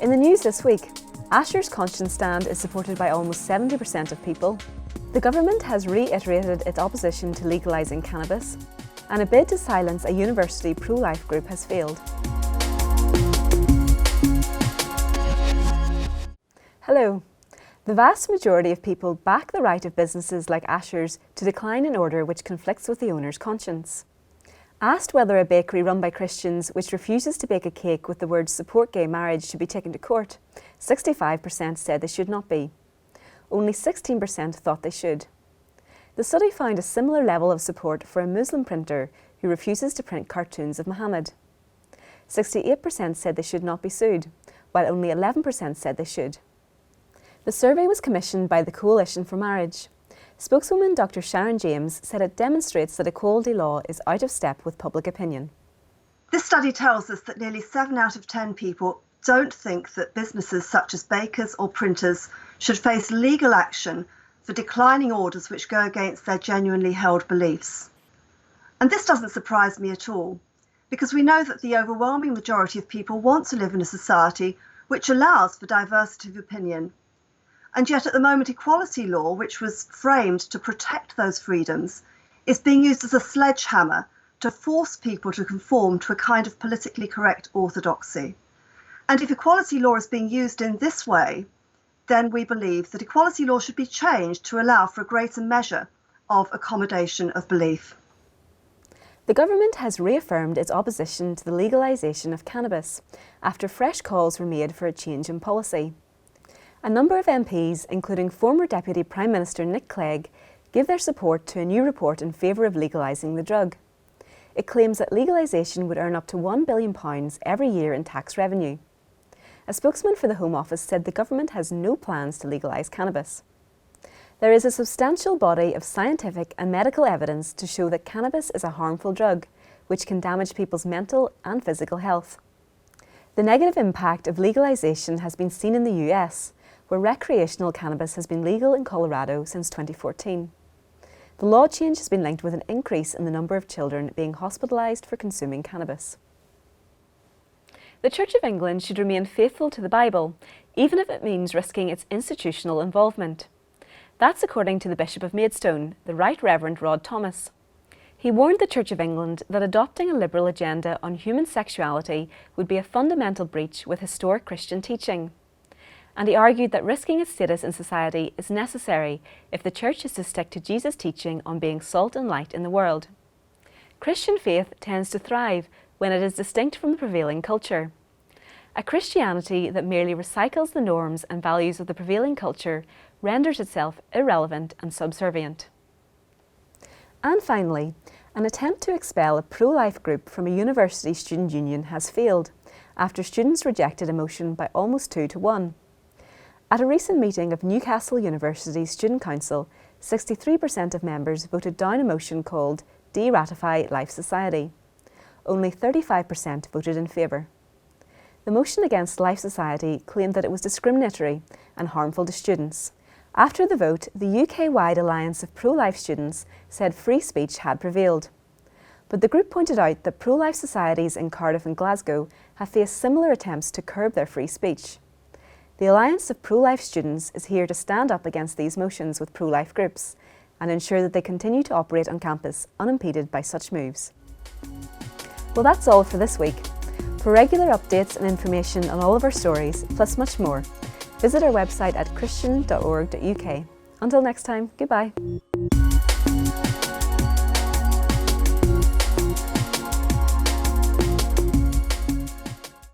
In the news this week, Asher's conscience stand is supported by almost 70% of people. The government has reiterated its opposition to legalising cannabis, and a bid to silence a university pro-life group has failed. Hello. The vast majority of people back the right of businesses like Asher's to decline an order which conflicts with the owner's conscience. Asked whether a bakery run by Christians which refuses to bake a cake with the words "support gay marriage" should be taken to court, 65% said they should not be. Only 16% thought they should. The study found a similar level of support for a Muslim printer who refuses to print cartoons of Muhammad. 68% said they should not be sued, while only 11% said they should. The survey was commissioned by the Coalition for Marriage. Spokeswoman Dr. Sharon James said it demonstrates that equality law is out of step with public opinion. This study tells us that nearly 7 out of 10 people don't think that businesses such as bakers or printers should face legal action for declining orders which go against their genuinely held beliefs. And this doesn't surprise me at all, because we know that the overwhelming majority of people want to live in a society which allows for diversity of opinion. And yet at the moment, equality law, which was framed to protect those freedoms, is being used as a sledgehammer to force people to conform to a kind of politically correct orthodoxy. And if equality law is being used in this way, then we believe that equality law should be changed to allow for a greater measure of accommodation of belief. The government has reaffirmed its opposition to the legalisation of cannabis after fresh calls were made for a change in policy. A number of MPs, including former Deputy Prime Minister Nick Clegg, give their support to a new report in favour of legalising the drug. It claims that legalisation would earn up to £1 billion every year in tax revenue. A spokesman for the Home Office said the government has no plans to legalise cannabis. There is a substantial body of scientific and medical evidence to show that cannabis is a harmful drug, which can damage people's mental and physical health. The negative impact of legalisation has been seen in the US, where recreational cannabis has been legal in Colorado since 2014. The law change has been linked with an increase in the number of children being hospitalised for consuming cannabis. The Church of England should remain faithful to the Bible, even if it means risking its institutional involvement. That's according to the Bishop of Maidstone, the Right Reverend Rod Thomas. He warned the Church of England that adopting a liberal agenda on human sexuality would be a fundamental breach with historic Christian teaching. And he argued that risking its status in society is necessary if the Church is to stick to Jesus' teaching on being salt and light in the world. Christian faith tends to thrive when it is distinct from the prevailing culture. A Christianity that merely recycles the norms and values of the prevailing culture renders itself irrelevant and subservient. And finally, an attempt to expel a pro-life group from a university student union has failed after students rejected a motion by almost 2-1. At a recent meeting of Newcastle University Student Council, 63% of members voted down a motion called De-Ratify Life Society. Only 35% voted in favour. The motion against Life Society claimed that it was discriminatory and harmful to students. After the vote, the UK-wide Alliance of Pro-Life Students said free speech had prevailed. But the group pointed out that pro-life societies in Cardiff and Glasgow have faced similar attempts to curb their free speech. The Alliance of Pro-Life Students is here to stand up against these motions with pro-life groups and ensure that they continue to operate on campus unimpeded by such moves. Well, that's all for this week. For regular updates and information on all of our stories, plus much more, visit our website at christian.org.uk. Until next time, goodbye.